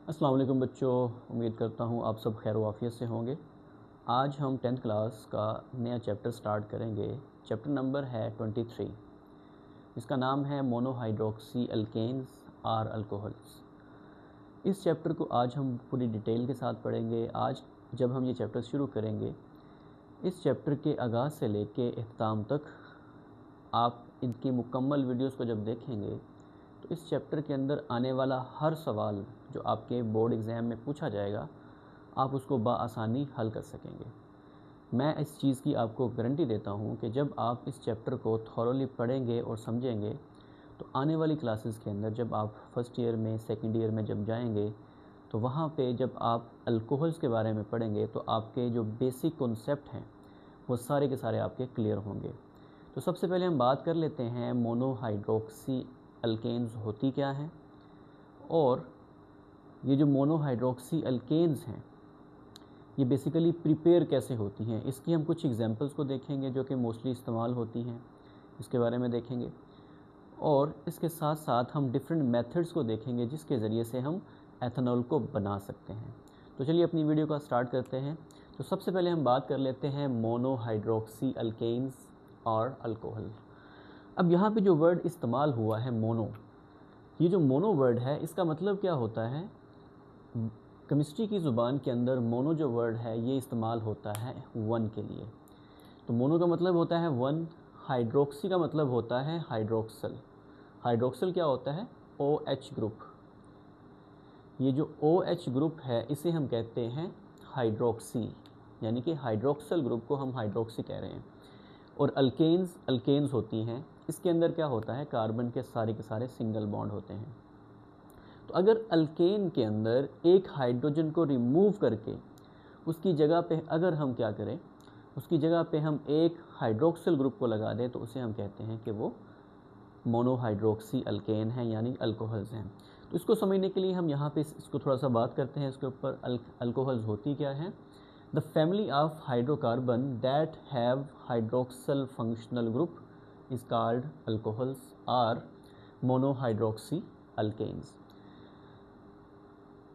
अस्सलाम वालेकुम बच्चों, उम्मीद करता हूँ आप सब खैर वाफ़ियत से होंगे। आज हम 10th क्लास का नया चैप्टर स्टार्ट करेंगे। चैप्टर नंबर है 23। इसका नाम है मोनोहाइड्रोक्सी अल्केन्स और अल्कोहल्स। इस चैप्टर को आज हम पूरी डिटेल के साथ पढ़ेंगे। आज जब हम ये चैप्टर शुरू करेंगे, इस चैप्टर के आगाज़ से लेके इख्तिताम तक आप इनकी मुकम्मल वीडियोस को जब देखेंगे तो इस चैप्टर के अंदर आने वाला हर सवाल जो आपके बोर्ड एग्ज़ाम में पूछा जाएगा, आप उसको बआसानी हल कर सकेंगे। मैं इस चीज़ की आपको गारंटी देता हूँ कि जब आप इस चैप्टर को थॉरोली पढ़ेंगे और समझेंगे तो आने वाली क्लासेस के अंदर जब आप फर्स्ट ईयर में, सेकंड ईयर में जब जाएंगे तो वहाँ पे जब आप अल्कोहल्स के बारे में पढ़ेंगे तो आपके जो बेसिक कॉन्सेप्ट हैं वो सारे के सारे आपके क्लियर होंगे। तो सबसे पहले हम बात कर लेते हैं मोनोहाइड्रोक्सी अल्केन्स होती क्या हैं, और ये जो मोनोहाइड्रोक्सी अल्केन्स हैं ये बेसिकली प्रिपेयर कैसे होती हैं। इसकी हम कुछ एग्जांपल्स को देखेंगे जो कि मोस्टली इस्तेमाल होती हैं, इसके बारे में देखेंगे। और इसके साथ साथ हम डिफरेंट मेथड्स को देखेंगे जिसके ज़रिए से हम एथेनॉल को बना सकते हैं। तो चलिए अपनी वीडियो का स्टार्ट करते हैं। तो सबसे पहले हम बात कर लेते हैं मोनोहाइड्रोक्सी अल्केन्स और अल्कोहल। अब यहाँ पे जो वर्ड इस्तेमाल हुआ है मोनो, ये जो मोनो वर्ड है इसका मतलब क्या होता है। केमिस्ट्री की ज़ुबान के अंदर मोनो जो वर्ड है ये इस्तेमाल होता है वन के लिए। तो मोनो का मतलब होता है वन, हाइड्रोक्सी का मतलब होता है हाइड्रोक्सल। हाइड्रोक्सल क्या होता है? OH group. ये जो OH ग्रुप है इसे हम कहते हैं हाइड्रोक्सी, यानी कि हाइड्रोक्सल ग्रुप को हम हाइड्रोक्सी कह रहे हैं। और अल्केन्स होती हैं, इसके अंदर क्या होता है, कार्बन के सारे सिंगल बॉन्ड होते हैं। तो अगर अल्केन के अंदर एक हाइड्रोजन को रिमूव करके उसकी जगह पे अगर हम क्या करें, उसकी जगह पे हम एक हाइड्रोक्सिल ग्रुप को लगा दें तो उसे हम कहते हैं कि वो मोनोहाइड्रोक्सी अल्केन है, यानी अल्कोहल्स हैं। तो इसको समझने के लिए हम यहाँ पे इसको थोड़ा सा बात करते हैं इसके ऊपर। अल्कोहल्स होती क्या हैं? The family of hydrocarbon that have hydroxyl functional group is called alcohols और मोनोहाइड्रोक्सी अल्केन्स।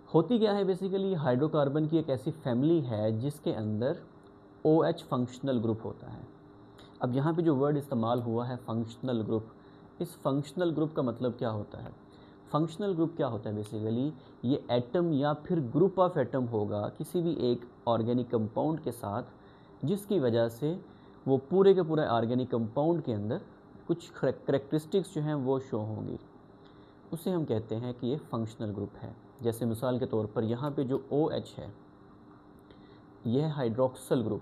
होती क्या है, बेसिकली हाइड्रोकार्बन की एक ऐसी फैमिली है जिसके अंदर OH फंक्शनल ग्रुप होता है। अब यहाँ पे जो वर्ड इस्तेमाल हुआ है फंक्शनल ग्रुप, इस फंक्शनल ग्रुप का मतलब क्या होता है? फंक्शनल ग्रुप क्या होता है? बेसिकली ये एटम या फिर ग्रुप ऑफ एटम होगा किसी भी एक ऑर्गेनिक कंपाउंड के साथ, जिसकी वजह से वो पूरे के पूरे ऑर्गेनिक कंपाउंड के अंदर कुछ करेक्टरिस्टिक्स जो हैं वो शो होंगी, उसे हम कहते हैं कि ये फंक्शनल ग्रुप है। जैसे मिसाल के तौर पर यहाँ पे जो OH है यह हाइड्रोक्सल ग्रुप,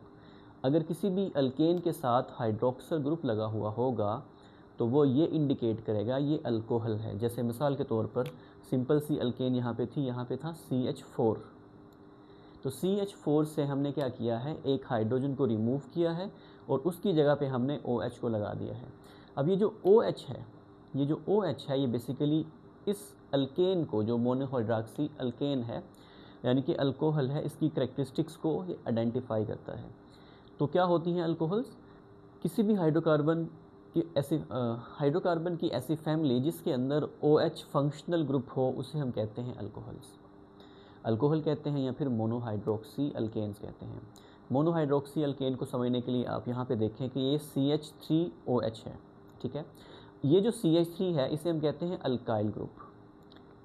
अगर किसी भी अल्केन के साथ हाइड्रोक्सल ग्रुप लगा हुआ होगा तो वो ये इंडिकेट करेगा ये अल्कोहल है। जैसे मिसाल के तौर पर सिंपल सी अल्केन यहाँ पे थी, यहाँ पे था CH4। तो CH4 से हमने क्या किया है, एक हाइड्रोजन को रिमूव किया है और उसकी जगह पे हमने OH को लगा दिया है। अब ये जो OH है, ये जो OH है ये बेसिकली इस अल्केन को, जो मोनोहाइड्रोक्सी अल्केन है यानी कि अल्कोहल है, इसकी करेक्टरिस्टिक्स को ये आइडेंटिफाई करता है। तो क्या होती हैं अल्कोहल्स? किसी भी हाइड्रोकार्बन की ऐसी फैमिली जिसके अंदर OH फंक्शनल ग्रुप हो उसे हम कहते हैं अल्कोहल्स। अल्कोहल कहते हैं या फिर मोनोहाइड्रोक्सी अल्केन्स कहते हैं। मोनोहाइड्रोक्सी अल्केन को समझने के लिए आप यहाँ पे देखें कि ये CH3OH है, ठीक है। ये जो CH3 है इसे हम कहते हैं अल्काइल ग्रुप,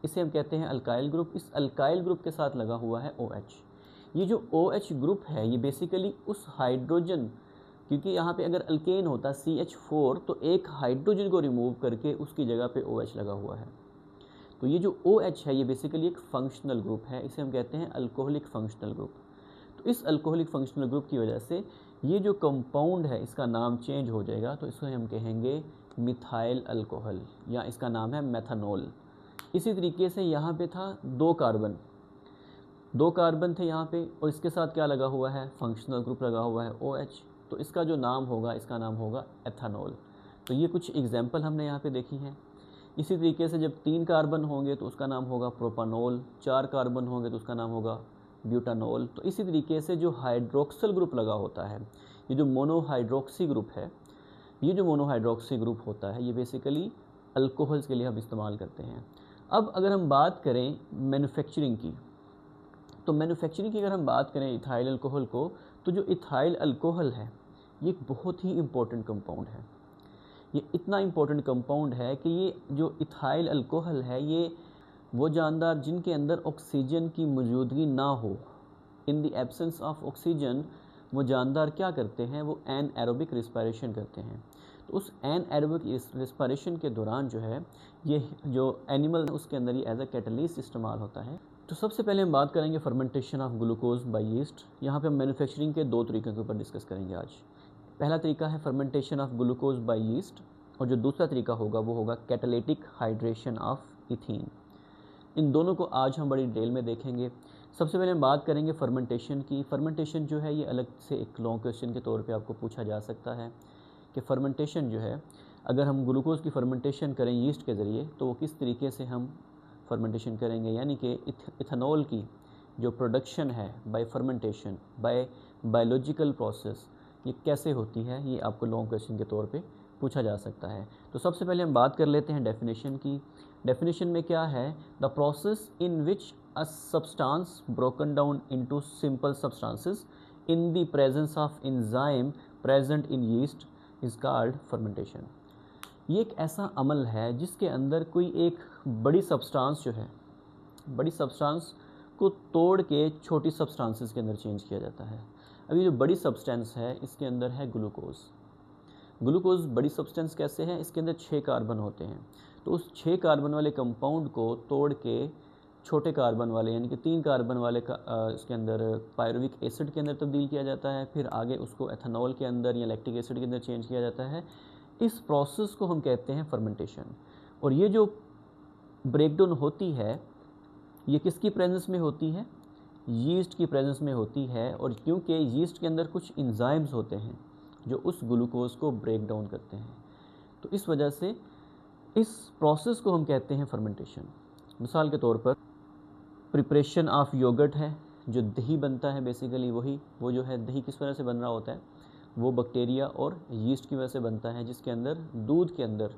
इसे हम कहते हैं अल्काइल ग्रुप। इस अल्काइल ग्रुप के साथ लगा हुआ है OH। ये जो OH ग्रुप है ये बेसिकली उस हाइड्रोजन, क्योंकि यहाँ पे अगर अल्केन होता CH4 तो एक हाइड्रोजन को रिमूव करके उसकी जगह पे OH लगा हुआ है। तो ये जो OH है ये बेसिकली एक फंक्शनल ग्रुप है, इसे हम कहते हैं अल्कोहलिक फंक्शनल ग्रुप। तो इस अल्कोहलिक फंक्शनल ग्रुप की वजह से ये जो कंपाउंड है इसका नाम चेंज हो जाएगा, तो इसको हम कहेंगे मिथाइल अल्कोहल, या इसका नाम है मेथनॉल। इसी तरीके से यहाँ पे था दो कार्बन थे यहाँ पे, और इसके साथ क्या लगा हुआ है, फंक्शनल ग्रुप लगा हुआ है OH, तो इसका जो नाम होगा इसका नाम होगा एथेनॉल। तो ये कुछ एग्जाम्पल हमने यहाँ पे देखी हैं। इसी तरीके से जब 3 कार्बन होंगे तो उसका नाम होगा प्रोपानॉल, 4 कार्बन होंगे तो उसका नाम होगा ब्यूटानॉल। तो इसी तरीके से जो हाइड्रोक्सल ग्रुप लगा होता है, ये जो मोनोहाइड्रोक्सी ग्रुप है, ये जो मोनोहाइड्रोक्सी ग्रुप होता है ये बेसिकली अल्कोहल्स के लिए हम इस्तेमाल करते हैं। अब अगर हम बात करें मैन्युफैक्चरिंग की, तो मैन्युफैक्चरिंग की अगर हम बात करें इथाइल अल्कोहल को, तो जो इथाइल अल्कोहल है ये एक बहुत ही इम्पोर्टेंट कंपाउंड है। ये इतना इम्पोर्टेंट कंपाउंड है कि ये जो इथाइल अल्कोहल है ये वो जानदार जिनके अंदर ऑक्सीजन की मौजूदगी ना हो, in the absence of oxygen, वो जानदार क्या करते हैं, वो एनएरोबिक रिस्पायरेशन करते हैं। तो उस एनएरोबिक रिस्पायरेशन के दौरान जो है ये जो एनिमल है उसके अंदर ये एज अ कैटलिस्ट इस्तेमाल होता है। तो सबसे पहले हम बात करेंगे fermentation of glucose by yeast. यहाँ पे हम मैन्युफैक्चरिंग के दो तरीकों के ऊपर डिस्कस करेंगे आज। पहला तरीका है fermentation of glucose by yeast, और जो दूसरा तरीका होगा वो होगा कैटालिटिक हाइड्रेशन ऑफ इथीन। इन दोनों को आज हम बड़ी डिटेल में देखेंगे। सबसे पहले हम बात करेंगे फर्मेंटेशन की। फर्मेंटेशन जो है ये अलग से एक लॉन्ग क्वेश्चन के तौर पे आपको पूछा जा सकता है कि फर्मेंटेशन जो है, अगर हम ग्लूकोज की फर्मेंटेशन करें यीस्ट के ज़रिए तो वो किस तरीके से हम फर्मेंटेशन करेंगे, यानी कि इथेनॉल की जो प्रोडक्शन है bye fermentation, bye biological process, ये कैसे होती है, ये आपको लॉन्ग क्वेश्चन के तौर पे पूछा जा सकता है। तो सबसे पहले हम बात कर लेते हैं डेफिनेशन की। डेफिनेशन में क्या है, the process in which a substance broken down into simple substances in the presence of enzyme present in yeast is called fermentation. ये एक ऐसा अमल है जिसके अंदर कोई एक बड़ी सब्सटेंस जो है, बड़ी सब्सटेंस को तोड़ के छोटी सब्सटेंसेस के अंदर चेंज किया जाता है। अभी जो बड़ी सब्सटेंस है इसके अंदर है ग्लूकोज। ग्लूकोज बड़ी सब्सटेंस कैसे है, इसके अंदर 6 कार्बन होते हैं। तो उस 6 कार्बन वाले कंपाउंड को तोड़ के छोटे कार्बन वाले यानी कि 3 कार्बन वाले इसके अंदर पायरुविक एसिड के अंदर तब्दील किया जाता है, फिर आगे उसको एथेनॉल के अंदर या लैक्टिक एसिड के अंदर चेंज किया जाता है। इस प्रोसेस को हम कहते हैं फर्मेंटेशन। और ये जो ब्रेकडाउन होती है ये किसकी प्रेजेंस में होती है, यीस्ट की प्रेजेंस में होती है। और क्योंकि यीस्ट के अंदर कुछ एंजाइम्स होते हैं जो उस ग्लूकोज को ब्रेक डाउन करते हैं, तो इस वजह से इस प्रोसेस को हम कहते हैं फर्मेंटेशन। मिसाल के तौर पर प्रिपरेशन ऑफ योगर्ट है, जो दही बनता है बेसिकली वो जो है दही किस वजह से बन रहा होता है, वो बैक्टीरिया और यीस्ट की वजह से बनता है, जिसके अंदर दूध के अंदर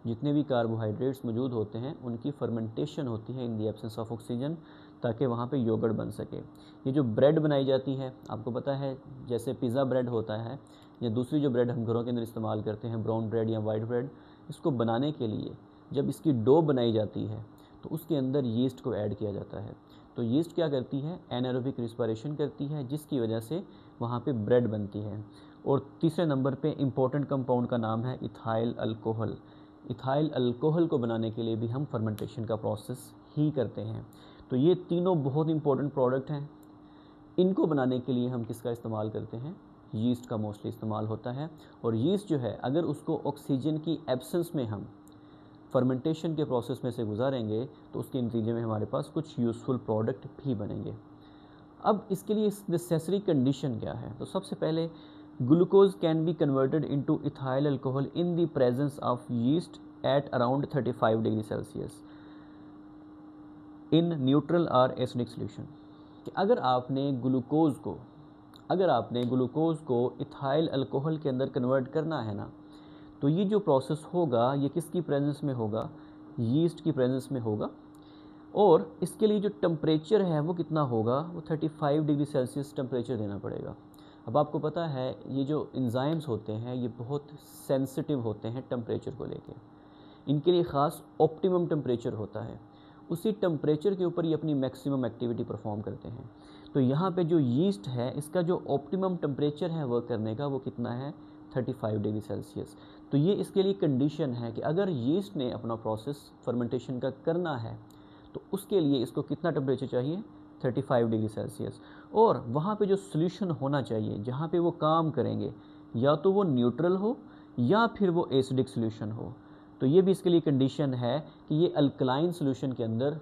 जितने भी कार्बोहाइड्रेट्स मौजूद होते हैं उनकी फर्मेंटेशन होती है इन दी एब्सेंस ऑफ ऑक्सीजन, ताकि वहाँ पे योगर्ट बन सके। ये जो ब्रेड बनाई जाती है आपको पता है, जैसे पिज़्ज़ा ब्रेड होता है या दूसरी जो ब्रेड हम घरों के अंदर इस्तेमाल करते हैं, ब्राउन ब्रेड या वाइट ब्रेड, इसको बनाने के लिए जब इसकी डो बनाई जाती है तो उसके अंदर यीस्ट को ऐड किया जाता है। तो यीस्ट क्या करती है, एनारोबिक रिस्पायरेशन करती है, जिसकी वजह से वहाँ पे ब्रेड बनती है। और तीसरे नंबर पे इम्पोर्टेंट कंपाउंड का नाम है इथाइल अल्कोहल। इथाइल अल्कोहल को बनाने के लिए भी हम फर्मेंटेशन का प्रोसेस ही करते हैं। तो ये तीनों बहुत इंपॉर्टेंट प्रोडक्ट हैं। इनको बनाने के लिए हम किसका इस्तेमाल करते हैं, यीस्ट का मोस्टली इस्तेमाल होता है। और यीस्ट जो है अगर उसको ऑक्सीजन की एब्सेंस में हम फर्मेंटेशन के प्रोसेस में से गुजारेंगे तो उसके नतीजे में हमारे पास कुछ यूज़फुल प्रोडक्ट भी बनेंगे। अब इसके लिए नेसेसरी कंडीशन क्या है, तो सबसे पहले glucose can be converted into ethyl alcohol in the presence of yeast at around 35 degree Celsius in neutral और एसिडिक सोल्यूशन। कि अगर आपने ग्लूकोज को इथाइल अल्कोहल के अंदर कन्वर्ट करना है ना, तो ये जो प्रोसेस होगा ये किसकी प्रेजेंस में होगा, यीस्ट की प्रेजेंस में होगा। और इसके लिए जो टेम्परेचर है वो कितना होगा, वो 35 डिग्री सेल्सियस टेम्परेचर देना पड़ेगा। अब आपको पता है ये जो एंजाइम्स होते हैं ये बहुत सेंसिटिव होते हैं टेम्परेचर को लेके, इनके लिए ख़ास ऑप्टिमम टेम्परेचर होता है, उसी टेम्परेचर के ऊपर ये अपनी मैक्सिमम एक्टिविटी परफॉर्म करते हैं। तो यहाँ पे जो यीस्ट है इसका जो ऑप्टिमम टेम्परेचर है वर्क करने का वो कितना है, 35 डिग्री सेल्सियस। तो ये इसके लिए कंडीशन है कि अगर यीस्ट ने अपना प्रोसेस फर्मेंटेशन का करना है तो उसके लिए इसको कितना टेम्परेचर चाहिए, 35 डिग्री सेल्सियस। और वहाँ पे जो सोल्यूशन होना चाहिए जहाँ पे वो काम करेंगे, या तो वो न्यूट्रल हो या फिर वो एसिडिक सोल्यूशन हो। तो ये भी इसके लिए कंडीशन है कि ये अल्कलाइन सोल्यूशन के अंदर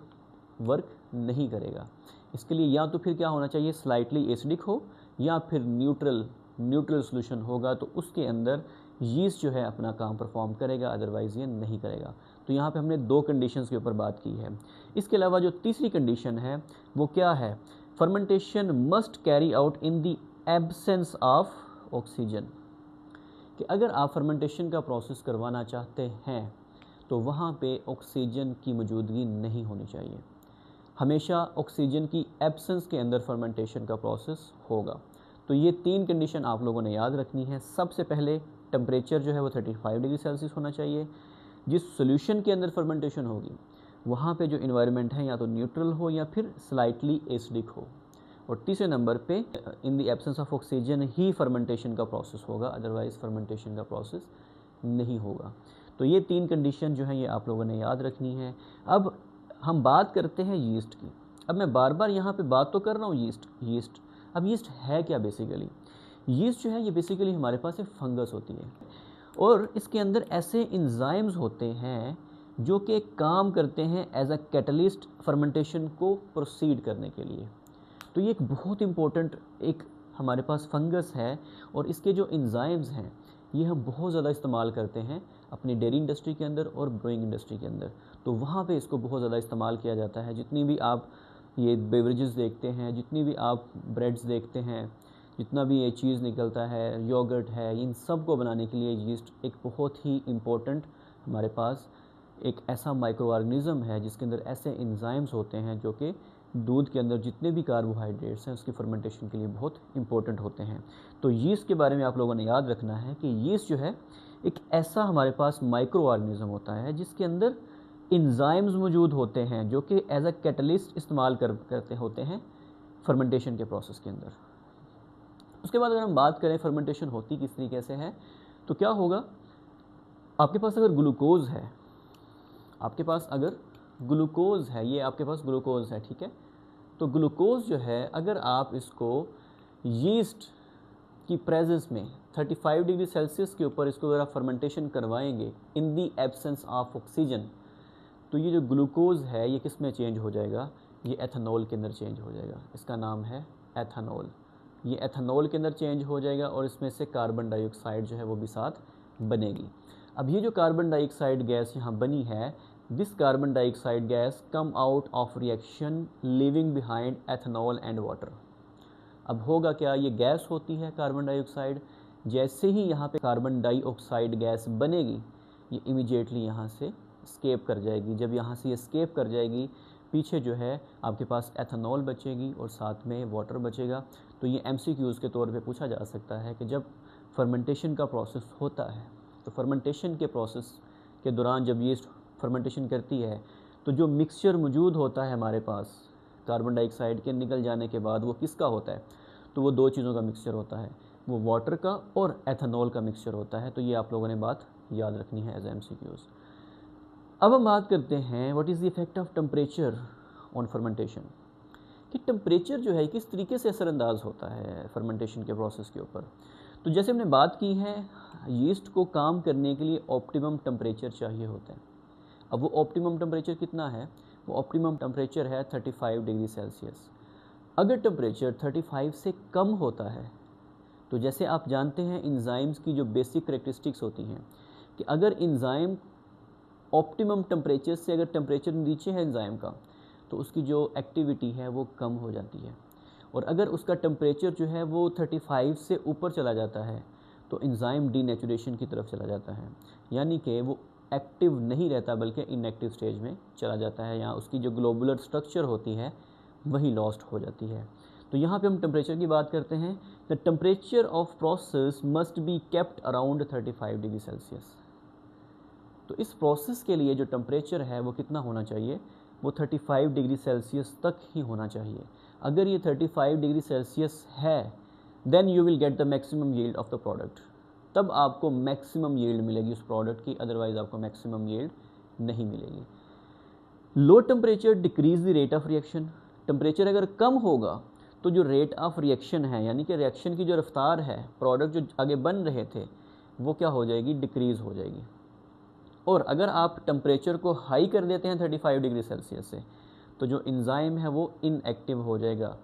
वर्क नहीं करेगा। इसके लिए या तो फिर क्या होना चाहिए, स्लाइटली एसिडिक हो या फिर न्यूट्रल सोल्यूशन होगा, तो उसके अंदर यीस्ट जो है अपना काम परफॉर्म करेगा, अदरवाइज़ ये नहीं करेगा। तो यहाँ पे हमने 2 कंडीशंस के ऊपर बात की है। इसके अलावा जो तीसरी कंडीशन है वो क्या है, fermentation must carry out in the absence of oxygen. कि अगर आप फर्मेंटेशन का प्रोसेस करवाना चाहते हैं तो वहाँ पे ऑक्सीजन की मौजूदगी नहीं होनी चाहिए। हमेशा ऑक्सीजन की एब्सेंस के अंदर फर्मेंटेशन का प्रोसेस होगा। तो ये 3 कंडीशन आप लोगों ने याद रखनी है। सबसे पहले टेम्परेचर जो है वो 35 डिग्री सेल्सियस होना चाहिए। जिस सोल्यूशन के अंदर फर्मेंटेशन होगी वहाँ पे जो इन्वायरमेंट है या तो न्यूट्रल हो या फिर स्लाइटली एसिडिक हो। और तीसरे नंबर पे in the absence of oxygen he fermentation का प्रोसेस होगा, अदरवाइज फर्मेंटेशन का प्रोसेस नहीं होगा। तो ये 3 कंडीशन जो है ये आप लोगों ने याद रखनी है। अब हम बात करते हैं यीस्ट की। अब मैं बार बार यहाँ पे बात तो कर रहा हूँ यीस्ट। अब यीस्ट है क्या बेसिकली? यीस्ट जो है ये बेसिकली हमारे पास एक फंगस होती है और इसके अंदर ऐसे इंजाइम्स होते हैं जो कि काम करते हैं एज अ कैटलिस्ट फर्मेंटेशन को प्रोसीड करने के लिए। तो ये एक बहुत इम्पोर्टेंट एक हमारे पास फंगस है और इसके जो इंजाइम्स हैं ये हम बहुत ज़्यादा इस्तेमाल करते हैं अपनी डेयरी इंडस्ट्री के अंदर और ब्रूइंग इंडस्ट्री के अंदर। तो वहाँ पे इसको बहुत ज़्यादा इस्तेमाल किया जाता है। जितनी भी आप ये बेवरेजेस देखते हैं, जितनी भी आप ब्रेड्स देखते हैं, जितना भी ये चीज़ निकलता है, योगर्ट है, इन सब को बनाने के लिए यीस्ट एक बहुत ही इम्पोर्टेंट हमारे पास एक ऐसा माइक्रो ऑर्गेनिज़म है जिसके अंदर ऐसे एंजाइम्स होते हैं जो कि दूध के अंदर जितने भी कार्बोहाइड्रेट्स हैं उसकी फर्मेंटेशन के लिए बहुत इंपॉर्टेंट होते हैं। तो यीस्ट के बारे में आप लोगों ने याद रखना है कि यीस्ट जो है एक ऐसा हमारे पास माइक्रो ऑर्गेनिज़म होता है जिसके अंदर एंजाइम्स मौजूद होते हैं जो कि एज अ कैटलिस्ट इस्तेमाल करते होते हैं फर्मेंटेशन के प्रोसेस के अंदर। उसके बाद अगर हम बात करें फर्मेंटेशन होती किस तरीके से है, तो क्या होगा, आपके पास अगर ग्लूकोज है, आपके पास अगर ग्लूकोज है, ये आपके पास ग्लूकोज है, ठीक है। तो ग्लूकोज जो है अगर आप इसको यीस्ट की प्रेजेंस में 35 डिग्री सेल्सियस के ऊपर इसको अगर आप फर्मेंटेशन करवाएंगे इन दी एब्सेंस ऑफ ऑक्सीजन, तो ये जो ग्लूकोज है ये किस में चेंज हो जाएगा, ये एथेनॉल के अंदर चेंज हो जाएगा। इसका नाम है एथेनॉल। ये एथेनॉल के अंदर चेंज हो जाएगा और इसमें से कार्बन डाइऑक्साइड जो है वो भी साथ बनेगी। अब ये जो कार्बन डाइऑक्साइड गैस यहाँ बनी है, this carbon dioxide gas come out of reaction living behind ethanol and water. अब होगा क्या, ये गैस होती है कार्बन डाइऑक्साइड, जैसे ही यहाँ पे कार्बन डाइऑक्साइड गैस बनेगी ये इमीडिएटली यहाँ से स्केप कर जाएगी। जब यहाँ से ये स्केप कर जाएगी, पीछे जो है आपके पास एथेनॉल बचेगी और साथ में वाटर बचेगा। तो ये MCQs के तौर पे पूछा जा सकता है कि जब फर्मेंटेशन का प्रोसेस होता है तो फर्मेंटेशन के प्रोसेस के दौरान जब यीस्ट फर्मेंटेशन करती है तो जो मिक्सचर मौजूद होता है हमारे पास कार्बन डाइऑक्साइड के निकल जाने के बाद, वो किसका होता है, तो वो 2 चीज़ों का मिक्सचर होता है, वो वाटर का और एथेनॉल का मिक्सचर होता है। तो ये आप लोगों ने बात याद रखनी है एज MCQs। अब हम बात करते हैं what is the effect of temperature on fermentation, कि टेम्परेचर जो है किस तरीके से असरअंदाज होता है फर्मेंटेशन के प्रोसेस के ऊपर। तो जैसे हमने बात की है, यीस्ट को काम करने के लिए ऑप्टिमम टेम्परेचर चाहिए होता है। अब वो ऑप्टिमम टेम्परेचर कितना है, वो ऑप्टिमम टेम्परेचर है 35 डिग्री सेल्सियस। अगर टेम्परेचर 35 से कम होता है तो जैसे आप जानते हैं इंजाइम्स की जो बेसिक करेक्टरिस्टिक्स होती हैं कि अगर इंजाइम ऑप्टिमम टेम्परेचर से अगर टेम्परेचर नीचे है इंजाइम का तो उसकी जो एक्टिविटी है वो कम हो जाती है, और अगर उसका टेम्परेचर जो है वो 35 से ऊपर चला जाता है तो इंजाइम डीनेचुरेशन की तरफ चला जाता है, यानी कि वो एक्टिव नहीं रहता बल्कि इनएक्टिव स्टेज में चला जाता है, या उसकी जो ग्लोबुलर स्ट्रक्चर होती है वही लॉस्ट हो जाती है। तो यहाँ पे हम टेम्परेचर की बात करते हैं। The temperature of process must be kept around 35 degree Celsius. तो इस प्रोसेस के लिए जो टेम्परेचर है वो कितना होना चाहिए, वो 35 डिग्री सेल्सियस तक ही होना चाहिए। अगर ये 35 डिग्री सेल्सियस है then you will get the maximum yield of the product, तब आपको मैक्सिमम यील्ड मिलेगी उस प्रोडक्ट की, अदरवाइज आपको मैक्सिमम यील्ड नहीं मिलेगी। Low temperature decrease the rate of reaction. Temperature अगर कम होगा तो जो रेट ऑफ रिएक्शन है, यानी कि रिएक्शन की जो रफ्तार है, प्रोडक्ट जो आगे बन रहे थे वो क्या हो जाएगी, डिक्रीज़ हो जाएगी। और अगर आप टेम्परेचर को हाई कर देते हैं 35 डिग्री सेल्सियस से, तो जो इंजाइम है वो इनएक्टिव हो जाएगा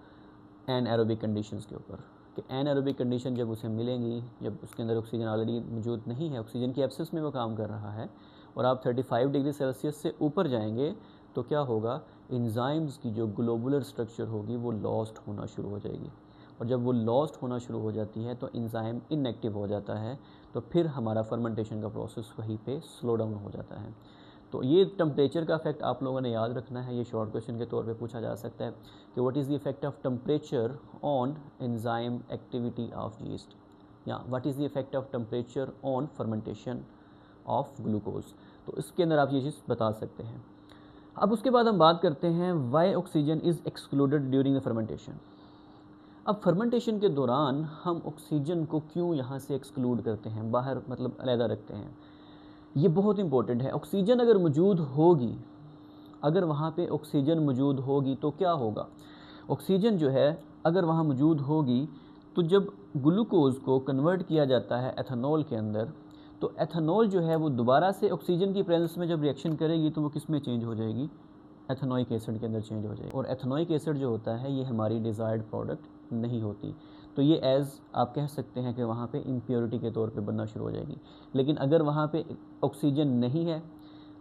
एनएरोबिक कंडीशंस के ऊपर। कि एनएरोबिक कंडीशन जब उसे मिलेंगी, जब उसके अंदर ऑक्सीजन ऑलरेडी मौजूद नहीं है, ऑक्सीजन की एब्सेंस में वो काम कर रहा है, और आप 35 डिग्री सेल्सियस से ऊपर जाएंगे तो क्या होगा, इंजाइम्स की जो ग्लोबुलर स्ट्रक्चर होगी वो लॉस्ट होना शुरू हो जाएगी, और जब वो लॉस्ट होना शुरू हो जाती है तो इंजाइम इनएक्टिव हो जाता है, तो फिर हमारा फर्मेंटेशन का प्रोसेस वहीं पे स्लो डाउन हो जाता है। तो ये टेम्परेचर का इफेक्ट आप लोगों ने याद रखना है, ये शॉर्ट क्वेश्चन के तौर पे पूछा जा सकता है कि what is the effect of temperature on enzyme activity of yeast, या what is the effect of temperature on fermentation of glucose. तो इसके अंदर आप ये चीज़ बता सकते हैं। अब उसके बाद हम बात करते हैं why oxygen is excluded during the fermentation. अब फर्मेंटेशन के दौरान हम ऑक्सीजन को क्यों यहाँ से एक्सक्लूड करते हैं, बाहर मतलब अलहदा रखते हैं, ये बहुत इंपॉर्टेंट है। ऑक्सीजन अगर मौजूद होगी, अगर वहाँ पे ऑक्सीजन मौजूद होगी तो क्या होगा, ऑक्सीजन जो है अगर वहाँ मौजूद होगी तो जब ग्लूकोज को कन्वर्ट किया जाता है एथेनॉल के अंदर, तो एथेनॉल जो है वो दोबारा से ऑक्सीजन की प्रेजेंस में जब रिएक्शन करेगी तो वो किस में चेंज हो जाएगी, एथेनोइक एसिड के अंदर चेंज हो जाएगी। और एथेनोइक एसिड जो होता है ये हमारी डिज़ायर्ड प्रोडक्ट नहीं होती, तो ये एज़ आप कह सकते हैं कि वहाँ पे इम्प्योरिटी के तौर पे बनना शुरू हो जाएगी। लेकिन अगर वहाँ पे ऑक्सीजन नहीं है,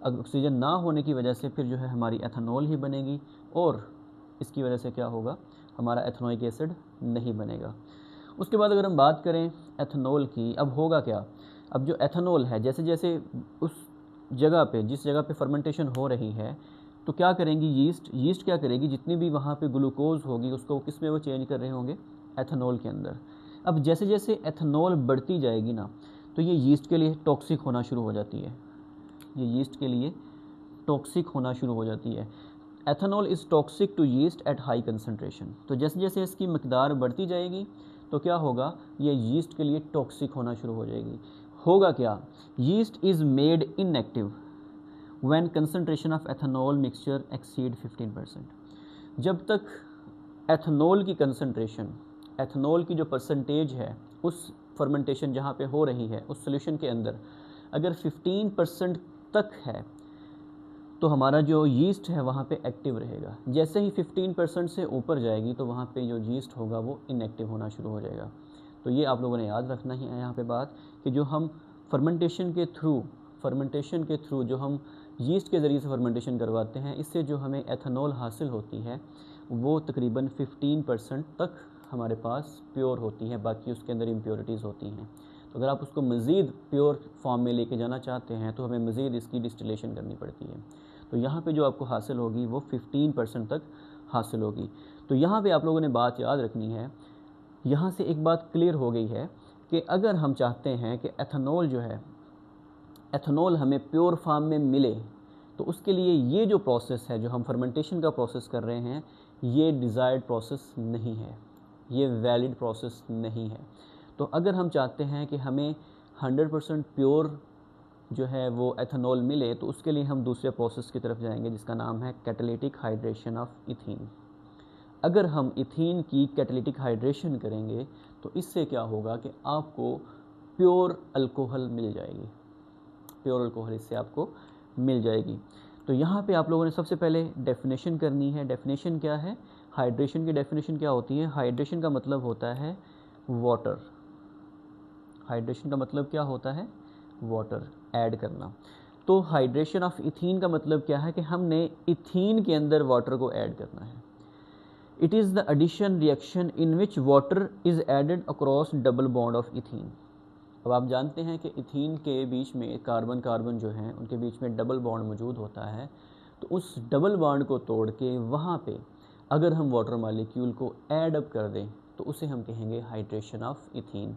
अगर ऑक्सीजन ना होने की वजह से फिर जो है हमारी एथेनॉल ही बनेगी, और इसकी वजह से क्या होगा, हमारा एथेनोइक एसिड नहीं बनेगा। उसके बाद अगर हम बात करें एथेनॉल की, अब होगा क्या, अब जो एथेनॉल है जैसे जैसे उस जगह पे, जिस जगह पे फर्मेंटेशन हो रही है, तो क्या करेंगी यीस्ट क्या करेगी, जितनी भी वहाँ पे ग्लूकोज होगी उसको किस में वो चेंज कर रहे होंगे, एथेनॉल के अंदर। अब जैसे जैसे एथेनॉल बढ़ती जाएगी ना, तो ये यीस्ट के लिए टॉक्सिक होना शुरू हो जाती है, ये यीस्ट के लिए टॉक्सिक होना शुरू हो जाती है। Ethanol is toxic to yeast at high concentration. तो जैसे जैसे इसकी मकदार बढ़ती जाएगी तो क्या होगा, ये यीस्ट के लिए टॉक्सिक होना शुरू हो जाएगी। होगा क्या, yeast is made inactive when concentration of ethanol mixture exceed 15%। जब तक एथेनॉल की कंसनट्रेशन, एथेनॉल की जो परसेंटेज है उस फर्मेंटेशन जहाँ पे हो रही है उस सोल्यूशन के अंदर अगर 15% तक है तो हमारा जो यीस्ट है वहाँ पे एक्टिव रहेगा। जैसे ही 15% से ऊपर जाएगी तो वहाँ पे जो यीस्ट होगा वो इनएक्टिव होना शुरू हो जाएगा। तो ये आप लोगों ने याद रखना ही है यहाँ पे बात, कि जो हम फर्मेंटेशन के थ्रू जो हम यीस्ट के ज़रिए से फर्मेंटेशन करवाते हैं, इससे जो हमें एथेनॉल हासिल होती है वो तकरीबन 15% तक हमारे पास प्योर होती है, बाकी उसके अंदर इम्प्योरिटीज़ होती हैं। तो अगर आप उसको मज़ीद प्योर फॉर्म में लेके जाना चाहते हैं तो हमें मज़ीद इसकी डिस्टिलेशन करनी पड़ती है। तो यहाँ पे जो आपको हासिल होगी वो 15% तक हासिल होगी। तो यहाँ पे आप लोगों ने बात याद रखनी है, यहाँ से एक बात क्लियर हो गई है कि अगर हम चाहते हैं कि एथेनॉल जो है, एथेनॉल हमें प्योर फॉर्म में मिले, तो उसके लिए ये जो प्रोसेस है, जो हम फर्मेंटेशन का प्रोसेस कर रहे हैं, ये डिज़ायर्ड प्रोसेस नहीं है, ये वैलिड प्रोसेस नहीं है। तो अगर हम चाहते हैं कि हमें 100% प्योर जो है वो एथेनॉल मिले, तो उसके लिए हम दूसरे प्रोसेस की तरफ जाएंगे जिसका नाम है कैटालिटिक हाइड्रेशन ऑफ इथीन। अगर हम इथीन की कैटालिटिक हाइड्रेशन करेंगे तो इससे क्या होगा कि आपको प्योर अल्कोहल मिल जाएगी, प्योर अल्कोहल इससे आपको मिल जाएगी। तो यहाँ पे आप लोगों ने सबसे पहले डेफिनेशन करनी है। डेफिनेशन क्या है, हाइड्रेशन की डेफिनेशन क्या होती है, हाइड्रेशन का मतलब होता है वाटर। हाइड्रेशन का मतलब क्या होता है, वाटर ऐड करना। तो हाइड्रेशन ऑफ इथीन का मतलब क्या है कि हमने इथीन के अंदर वाटर को ऐड करना है। It is the addition reaction in which water is added across double bond of ethene. अब आप जानते हैं कि इथीन के बीच में कार्बन कार्बन जो हैं उनके बीच में डबल बॉन्ड मौजूद होता है। तो उस डबल बॉन्ड को तोड़ के वहाँ पे अगर हम वाटर मॉलिक्यूल को ऐड अप कर दें तो उसे हम कहेंगे हाइड्रेशन ऑफ इथीन।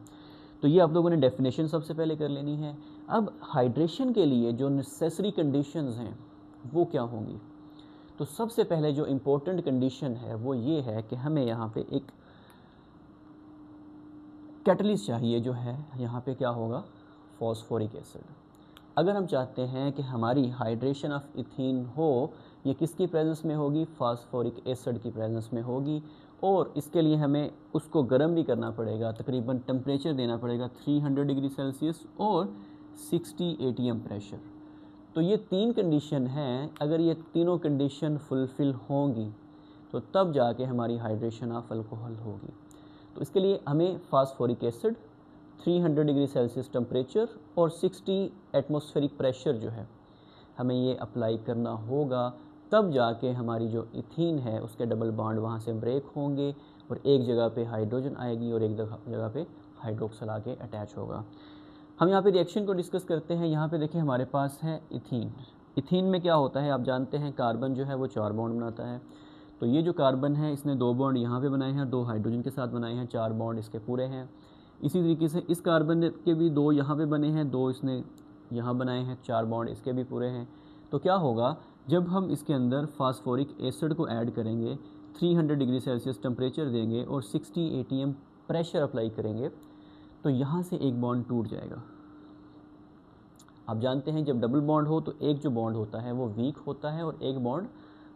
तो ये आप लोगों ने डेफिनेशन सबसे पहले कर लेनी है। अब हाइड्रेशन के लिए जो नेसेसरी कंडीशंस हैं वो क्या होंगी, तो सबसे पहले जो इम्पोर्टेंट कंडीशन है वो ये है कि हमें यहाँ पे एक कैटलिस्ट चाहिए, जो है यहाँ पे क्या होगा, फॉस्फोरिक एसिड। अगर हम चाहते हैं कि हमारी हाइड्रेशन ऑफ इथीन हो, ये किसकी प्रेजेंस में होगी, फास्फोरिक एसिड की प्रेजेंस में होगी। और इसके लिए हमें उसको गर्म भी करना पड़ेगा, तकरीबन टेम्परेचर देना पड़ेगा 300 डिग्री सेल्सियस और 60 ATM प्रेशर। तो ये तीन कंडीशन हैं, अगर ये तीनों कंडीशन फुलफ़िल होंगी तो तब जाके हमारी हाइड्रेशन ऑफ अल्कोहल होगी। तो इसके लिए हमें phosphoric acid, 300 degree Celsius temperature और 60 एटमॉस्फेरिक प्रेशर जो है हमें ये अप्लाई करना होगा, तब जाके हमारी जो इथीन है उसके डबल बॉन्ड वहाँ से ब्रेक होंगे और एक जगह पे हाइड्रोजन आएगी और एक जगह पे हाइड्रोक्सल आके अटैच होगा। हम यहाँ पे रिएक्शन को डिस्कस करते हैं। यहाँ पे देखिए हमारे पास है इथीन, इथीन में क्या होता है, आप जानते हैं कार्बन जो है वो 4 बॉन्ड बनाता है। तो ये जो कार्बन है इसने 2 बॉन्ड यहाँ पे बनाए हैं, 2 हाइड्रोजन के साथ बनाए हैं, 4 बॉन्ड इसके पूरे हैं। इसी तरीके से इस कार्बन के भी 2 यहाँ पे बने हैं, 2 इसने यहाँ बनाए हैं, 4 बॉन्ड इसके भी पूरे हैं। तो क्या होगा, जब हम इसके अंदर फास्फोरिक एसिड को ऐड करेंगे, 300 डिग्री सेल्सियस टेम्परेचर देंगे और 60 atm प्रेशर अप्लाई करेंगे, तो यहाँ से एक बॉन्ड टूट जाएगा। आप जानते हैं जब डबल बॉन्ड हो तो एक जो बॉन्ड होता है वो वीक होता है और एक बॉन्ड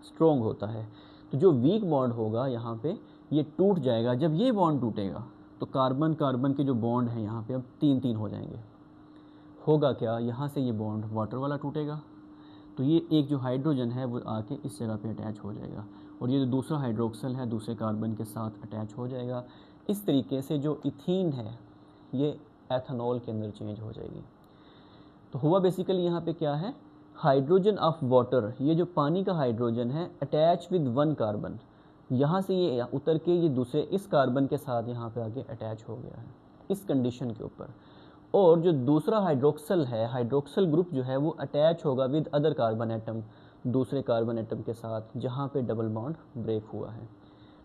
स्ट्रॉन्ग होता है। तो जो वीक बॉन्ड होगा यहाँ पे ये टूट जाएगा। जब ये बॉन्ड टूटेगा तो कार्बन कार्बन के जो बॉन्ड हैं यहाँ पे अब 3-3 हो जाएंगे। होगा क्या, यहाँ से ये बॉन्ड वाटर वाला टूटेगा, तो ये एक जो हाइड्रोजन है वो आके इस जगह पे अटैच हो जाएगा और ये जो दूसरा हाइड्रोक्सल है दूसरे कार्बन के साथ अटैच हो जाएगा। इस तरीके से जो इथीन है ये एथेनॉल के अंदर चेंज हो जाएगी। तो हुआ बेसिकली यहाँ पे क्या है, हाइड्रोजन ऑफ वाटर, ये जो पानी का हाइड्रोजन है अटैच विद 1 कार्बन, यहाँ से ये उतर के ये दूसरे इस कार्बन के साथ यहाँ पे आके अटैच हो गया है इस कंडीशन के ऊपर। और जो दूसरा हाइड्रोक्सल है, हाइड्रोक्सल ग्रुप जो है वो अटैच होगा विद अदर कार्बन एटम, दूसरे कार्बन एटम के साथ जहाँ पे डबल बॉन्ड ब्रेक हुआ है।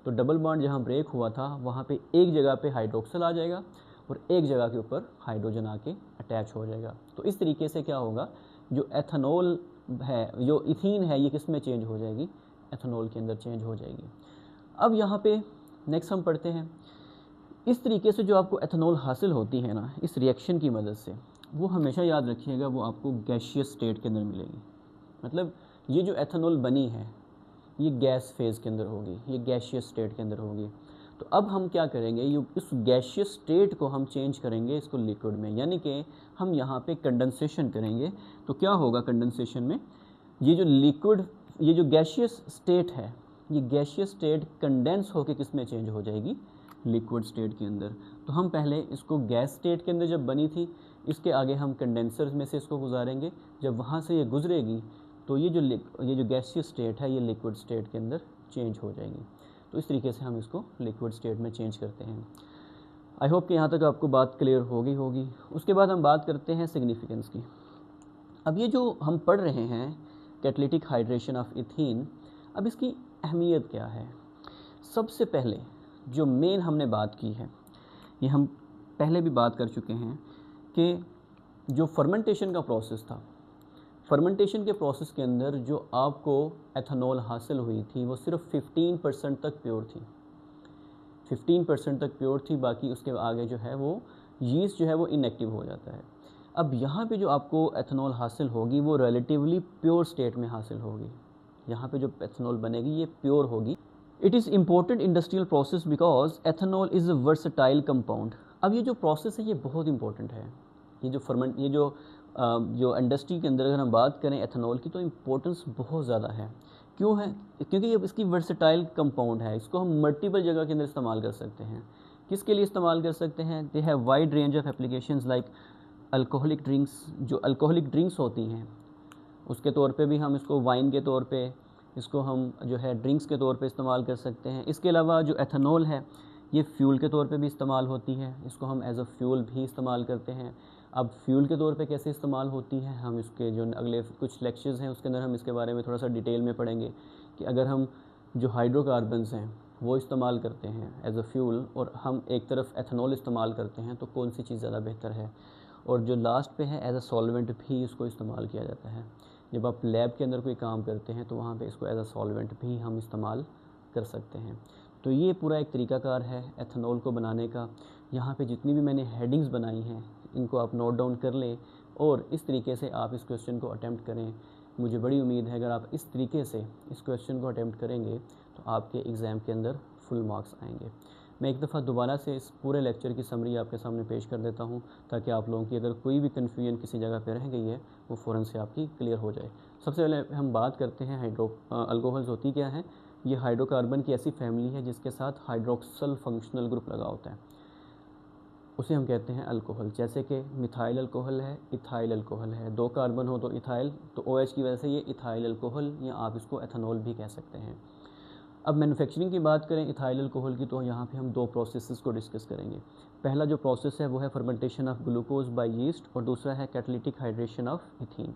तो डबल बॉन्ड जहाँ ब्रेक हुआ था वहाँ पे एक जगह पे हाइड्रोक्सल आ जाएगा और एक जगह के ऊपर हाइड्रोजन आके अटैच हो जाएगा। तो इस तरीके से क्या होगा, जो एथेनॉल है, जो इथीन है, ये किस में चेंज हो जाएगी, एथेनॉल के अंदर चेंज हो जाएगी। अब यहाँ पे नेक्स्ट हम पढ़ते हैं, इस तरीके से जो आपको एथेनॉल हासिल होती है ना इस रिएक्शन की मदद से, वो हमेशा याद रखिएगा वो आपको गैसियस स्टेट के अंदर मिलेगी। मतलब ये जो एथेनॉल बनी है ये गैस फेज़ के अंदर होगी, ये गैसियस स्टेट के अंदर होगी। तो अब हम क्या करेंगे, ये इस गैसियस स्टेट को हम चेंज करेंगे इसको लिक्विड में, यानी कि हम यहाँ पे कंडेंसेशन करेंगे। तो क्या होगा कंडेंसेशन में, ये जो लिक्विड, ये जो गैसियस स्टेट है, ये गैसियस स्टेट कंडेंस होकर किस में चेंज हो जाएगी, लिक्विड स्टेट के अंदर। तो हम पहले इसको गैस स्टेट के अंदर जब बनी थी, इसके आगे हम कंडेंसर में से इसको गुजारेंगे, जब वहाँ से ये गुजरेगी तो ये जो गैसियस स्टेट है ये लिक्विड स्टेट के अंदर चेंज हो जाएगी। तो इस तरीके से हम इसको लिक्विड स्टेट में चेंज करते हैं। आई होप कि यहाँ तक आपको बात क्लियर होगी। उसके बाद हम बात करते हैं सिग्निफिकेंस की। अब ये जो हम पढ़ रहे हैं कैटालिटिक हाइड्रेशन ऑफ इथीन, अब इसकी अहमियत क्या है। सबसे पहले जो मेन हमने बात की है, ये हम पहले भी बात कर चुके हैं कि जो फर्मेंटेशन का प्रोसेस था, फर्मेंटेशन के प्रोसेस के अंदर जो आपको एथेनॉल हासिल हुई थी वो सिर्फ 15% तक प्योर थी, 15% तक प्योर थी। बाकी उसके आगे जो है वो यीस्ट जो है वो इनएक्टिव हो जाता है। अब यहाँ पे जो आपको एथेनॉल हासिल होगी वो रिलेटिवली प्योर स्टेट में हासिल होगी। यहाँ पे जो एथेनॉल बनेगी ये प्योर होगी। It is important industrial process because ethanol is a versatile compound. अब ये जो प्रोसेस है ये बहुत इंपॉर्टेंट है। ये जो इंडस्ट्री के अंदर अगर हम बात करें एथेनॉल की तो इम्पोर्टेंस बहुत ज़्यादा है। क्यों है, क्योंकि ये इसकी वर्सटाइल कंपाउंड है, इसको हम मल्टीपल जगह के अंदर इस्तेमाल कर सकते हैं। किसके लिए इस्तेमाल कर सकते हैं, they have wide range of applications like alcoholic drinks. जो अल्कोहलिक ड्रिंक्स होती हैं उसके तौर पे भी हम इसको, वाइन के तौर पे इसको हम जो है ड्रिंक्स के तौर पे इस्तेमाल कर सकते हैं। इसके अलावा जो एथेनॉल है ये फ्यूल के तौर पे भी इस्तेमाल होती है, इसको हम एज अ फ्यूल भी इस्तेमाल करते हैं। अब फ्यूल के तौर पे कैसे इस्तेमाल होती है, हम इसके जो अगले कुछ लेक्चर्स हैं उसके अंदर हम इसके बारे में थोड़ा सा डिटेल में पढ़ेंगे कि अगर हम जो हाइड्रोकार्बन्स हैं वो इस्तेमाल करते हैं एज अ फ्यूल और हम एक तरफ एथेनॉल इस्तेमाल करते हैं तो कौन सी चीज़ ज़्यादा बेहतर है। और जो लास्ट पे है एज अ सॉल्वेंट भी इसको इस्तेमाल किया जाता है। जब आप लैब के अंदर कोई काम करते हैं तो वहाँ पे इसको एज अ सॉल्वेंट भी हम इस्तेमाल कर सकते हैं। तो ये पूरा एक तरीकाकार है एथेनॉल को बनाने का। यहाँ पे जितनी भी मैंने हेडिंग्स बनाई हैं इनको आप नोट डाउन कर लें और इस तरीके से आप इस क्वेश्चन को अटैम्प्ट करें। मुझे बड़ी उम्मीद है अगर आप इस तरीके से इस क्वेश्चन को अटैम्प्ट करेंगे तो आपके एग्ज़ाम के अंदर फुल मार्क्स आएंगे। मैं एक दफ़ा दोबारा से इस पूरे लेक्चर की समरी आपके सामने पेश कर देता हूँ ताकि आप लोगों की अगर कोई भी कन्फ्यूजन किसी जगह पे रह गई है वो फ़ौरन से आपकी क्लियर हो जाए। सबसे पहले हम बात करते हैं अल्कोहल्स होती क्या है। ये हाइड्रोकार्बन की ऐसी फैमिली है जिसके साथ हाइड्रोक्सल फंक्शनल ग्रुप लगा होता है, उसे हम कहते हैं अल्कोहल। जैसे कि मिथाइल अल्कोहल है, इथाइल अल्कोहल है, 2 कार्बन हो तो इथाइल, तो OH की वजह से ये इथाइल अल्कोहल या आप इसको एथेनॉल भी कह सकते हैं। अब मैन्युफैक्चरिंग की बात करें इथाइल अल्कोहल की तो यहाँ पे हम 2 प्रोसेसेस को डिस्कस करेंगे। पहला जो प्रोसेस है वो है fermentation of glucose by yeast और दूसरा है catalytic hydration of ethene.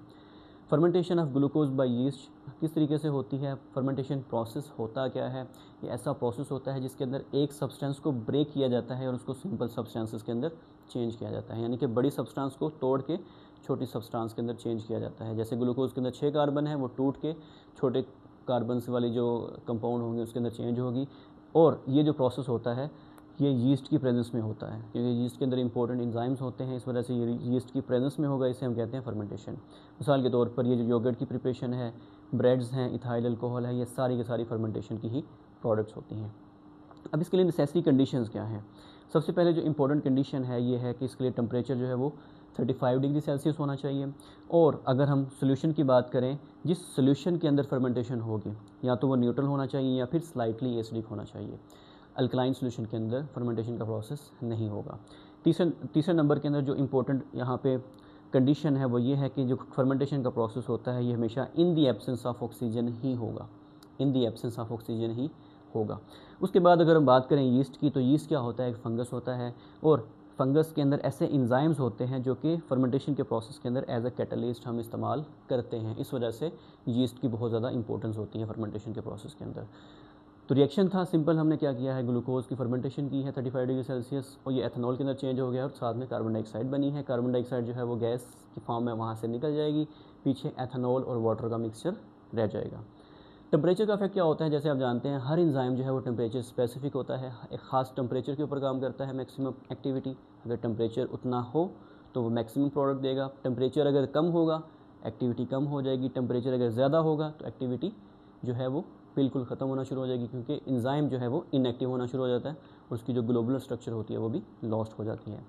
Fermentation of glucose by yeast किस तरीके से होती है, फर्मेंटेशन प्रोसेस होता क्या है, ये ऐसा प्रोसेस होता है जिसके अंदर एक सब्सटेंस को ब्रेक किया जाता है और उसको सिंपल सब्सटेंसेस के अंदर चेंज किया जाता है, यानी कि बड़ी सब्सटेंस को तोड़ के छोटी सब्सटेंस के अंदर चेंज किया जाता है। जैसे ग्लूकोज के अंदर 6 कार्बन है, वो टूट के छोटे कार्बन वाली जो कंपाउंड होंगे उसके अंदर चेंज होगी। और ये जो प्रोसेस होता है ये यीस्ट की प्रेजेंस में होता है, क्योंकि यीस्ट के अंदर इंपॉर्टेंट एंजाइम्स होते हैं, इस वजह से ये यीस्ट की प्रेजेंस में होगा, इसे हम कहते हैं फर्मेंटेशन। मिसाल के तौर पर ये जो योगर्ट की प्रिपरेशन है, ब्रेड्स हैं, इथाइल अल्कोहल है, ये सारी की सारी फर्मेंटेशन की ही प्रोडक्ट्स होती हैं। अब इसके लिए नेसेसरी कंडीशंस क्या हैं? सबसे पहले जो इंपॉर्टेंट कंडीशन है ये है कि इसके लिए टेम्परेचर जो है वो 35 डिग्री सेल्सियस होना चाहिए। और अगर हम सोल्यूशन की बात करें, जिस सोल्यूशन के अंदर फर्मेंटेशन होगी या तो वो न्यूट्रल होना चाहिए या फिर स्लाइटली एसिडिक होना चाहिए। अल्कलाइन सोल्यूशन के अंदर फर्मेंटेशन का प्रोसेस नहीं होगा। तीसरे नंबर के अंदर जो इम्पोर्टेंट यहाँ पे कंडीशन है वो ये है कि जो फर्मेंटेशन का प्रोसेस होता है ये हमेशा इन दी एब्सेंस ऑफ ऑक्सीजन ही होगा, इन दी एब्सेंस ऑफ ऑक्सीजन ही होगा। उसके बाद अगर हम बात करें यीस्ट की, तो यीस्ट क्या होता है, एक फंगस होता है, और फंगस के अंदर ऐसे एंजाइम्स होते हैं जो कि फर्मेंटेशन के प्रोसेस के अंदर एज अ कैटलिस्ट हम इस्तेमाल करते हैं। इस वजह से यीस्ट की बहुत ज़्यादा इंपॉर्टेंस होती है फर्मेंटेशन के प्रोसेस के अंदर। तो रिएक्शन था सिंपल, हमने क्या किया है, ग्लूकोज की फर्मेंटेशन की है 35 डिग्री सेल्सियस, और ये एथेनॉल के अंदर चेंज हो गया और साथ में कार्बन डाइऑक्साइड बनी है। कार्बन डाइऑक्साइड जो है वो गैस की फॉर्म में वहाँ से निकल जाएगी, पीछे एथेनॉल और वाटर का मिक्सचर रह जाएगा। टेम्परेचर का इफेक्ट क्या होता है, जैसे आप जानते हैं हर एंजाइम जो है वो टेम्परेचर स्पेसिफिक होता है, एक ख़ास टेम्परेचर के ऊपर काम करता है मैक्सिमम एक्टिविटी। अगर टेम्परेचर उतना हो तो वो मैक्सिमम प्रोडक्ट देगा, टेम्परेचर अगर कम होगा एक्टिविटी कम हो जाएगी, टेम्परेचर अगर ज़्यादा होगा तो एक्टिविटी जो है वो बिल्कुल ख़त्म होना शुरू हो जाएगी, क्योंकि एंजाइम जो है वो इनएक्टिव होना शुरू हो जाता है और उसकी जो ग्लोबुलर स्ट्रक्चर होती है वो भी लॉस्ट हो जाती है।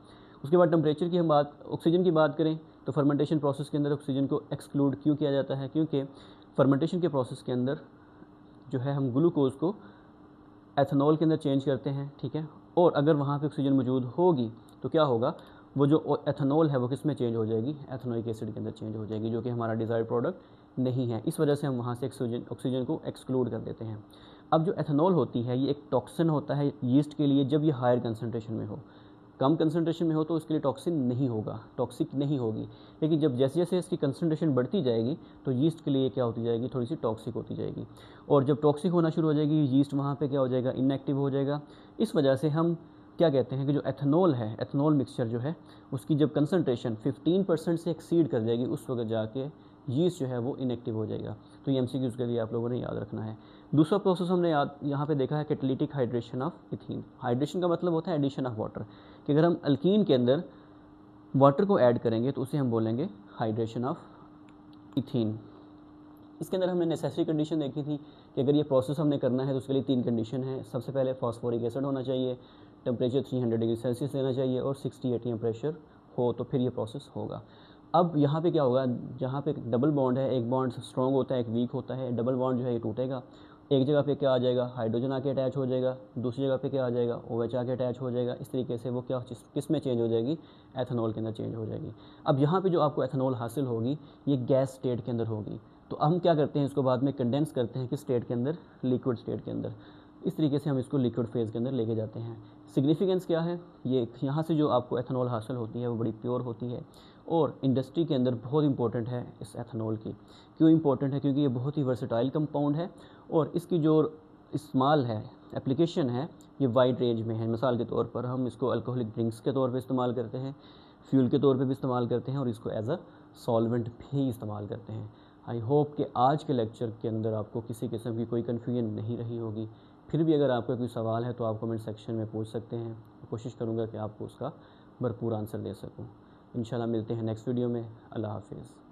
उसके बाद टेम्परेचर की हम बात, ऑक्सीजन की बात करें तो फर्मेंटेशन प्रोसेस के अंदर ऑक्सीजन को एक्सक्लूड क्यों किया जाता है, क्योंकि फर्मेंटेशन के प्रोसेस के अंदर जो है हम ग्लूकोज को एथेनॉल के अंदर चेंज करते हैं, ठीक है, और अगर वहाँ पे ऑक्सीजन मौजूद होगी तो क्या होगा, वो जो एथेनॉल है वो किस में चेंज हो जाएगी, एथेनोइक एसिड के अंदर चेंज हो जाएगी, जो कि हमारा डिज़ायर्ड प्रोडक्ट नहीं है। इस वजह से हम वहाँ से ऑक्सीजन को एक्सक्लूड कर देते हैं। अब जो एथेनॉल होती है ये एक टॉक्सिन होता है यीस्ट के लिए, जब ये हायर कंसनट्रेशन में हो। कम कंसनट्रेशन में हो तो उसके लिए टॉक्सिन नहीं होगा, टॉक्सिक नहीं होगी, लेकिन जब जैसे जैसे इसकी कंसनट्रेशन बढ़ती जाएगी तो यीस्ट के लिए क्या होती जाएगी, थोड़ी सी टॉक्सिक होती जाएगी, और जब टॉक्सिक होना शुरू हो जाएगी यीस्ट वहाँ पे क्या हो जाएगा, इनएक्टिव हो जाएगा। इस वजह से हम क्या कहते हैं कि जो एथेनॉल है, एथेनॉल मिक्सचर जो है उसकी जब कंसनट्रेशन 15% से एक्सीड कर जाएगी उस वक्त जाके यीस्ट जो है वो इनएक्टिव हो जाएगा। तो ये MCQs के लिए आप लोगों ने याद रखना है। दूसरा प्रोसेस हमने यहाँ पे देखा है catalytic hydration of ethene. Hydration का मतलब होता है एडिशन ऑफ वाटर, कि अगर हम अल्कीन के अंदर वाटर को ऐड करेंगे तो उसे हम बोलेंगे हाइड्रेशन ऑफ इथीन। इसके अंदर हमने नेसेसरी कंडीशन देखी थी कि अगर ये प्रोसेस हमने करना है तो उसके लिए 3 कंडीशन है। सबसे पहले फॉस्फोरिक एसिड होना चाहिए, टेम्परेचर 300 डिग्री सेल्सियस लेना चाहिए और 60 atm प्रेशर हो, तो फिर ये प्रोसेस होगा। अब यहाँ पे क्या होगा, जहाँ पे डबल बॉन्ड है, एक बॉन्ड स्ट्रॉन्ग होता है एक वीक होता है, डबल बॉन्ड जो है ये टूटेगा, एक जगह पे क्या आ जाएगा, हाइड्रोजन आके अटैच हो जाएगा, दूसरी जगह पे क्या आ जाएगा, OH आके अटैच हो जाएगा। इस तरीके से वो क्या किस में चेंज हो जाएगी, एथेनॉल के अंदर चेंज हो जाएगी। अब यहाँ पे जो आपको एथेनॉल हासिल होगी ये गैस स्टेट के अंदर होगी, तो हम क्या करते हैं इसको बाद में कंडेंस करते हैं किस स्टेट के अंदर, लिक्विड स्टेट के अंदर। इस तरीके से हम इसको लिक्विड फेज़ के अंदर लेके जाते हैं। सिग्निफिकेंस क्या है, ये यहाँ से जो आपको एथेनॉल हासिल होती है वो बड़ी प्योर होती है और इंडस्ट्री के अंदर बहुत इंपॉर्टेंट है इस एथेनॉल की। क्यों इंपॉर्टेंट है, क्योंकि ये बहुत ही वर्सेटाइल कंपाउंड है और इसकी जो इस्तेमाल है, एप्लीकेशन है, ये वाइड रेंज में है। मिसाल के तौर पर हम इसको अल्कोहलिक ड्रिंक्स के तौर पे इस्तेमाल करते हैं, फ्यूल के तौर पे भी इस्तेमाल करते हैं और इसको एज अ सॉल्वेंट भी इस्तेमाल करते हैं। आई होप कि आज के लेक्चर के अंदर आपको किसी किस्म की कोई कन्फ्यूजन नहीं रही होगी। फिर भी अगर आपका कोई सवाल है तो आप कमेंट सेक्शन में पूछ सकते हैं, कोशिश करूँगा कि आपको उसका भरपूर आंसर दे सकूँ। इंशाल्लाह मिलते हैं नेक्स्ट वीडियो में। अल्लाह हाफिज़।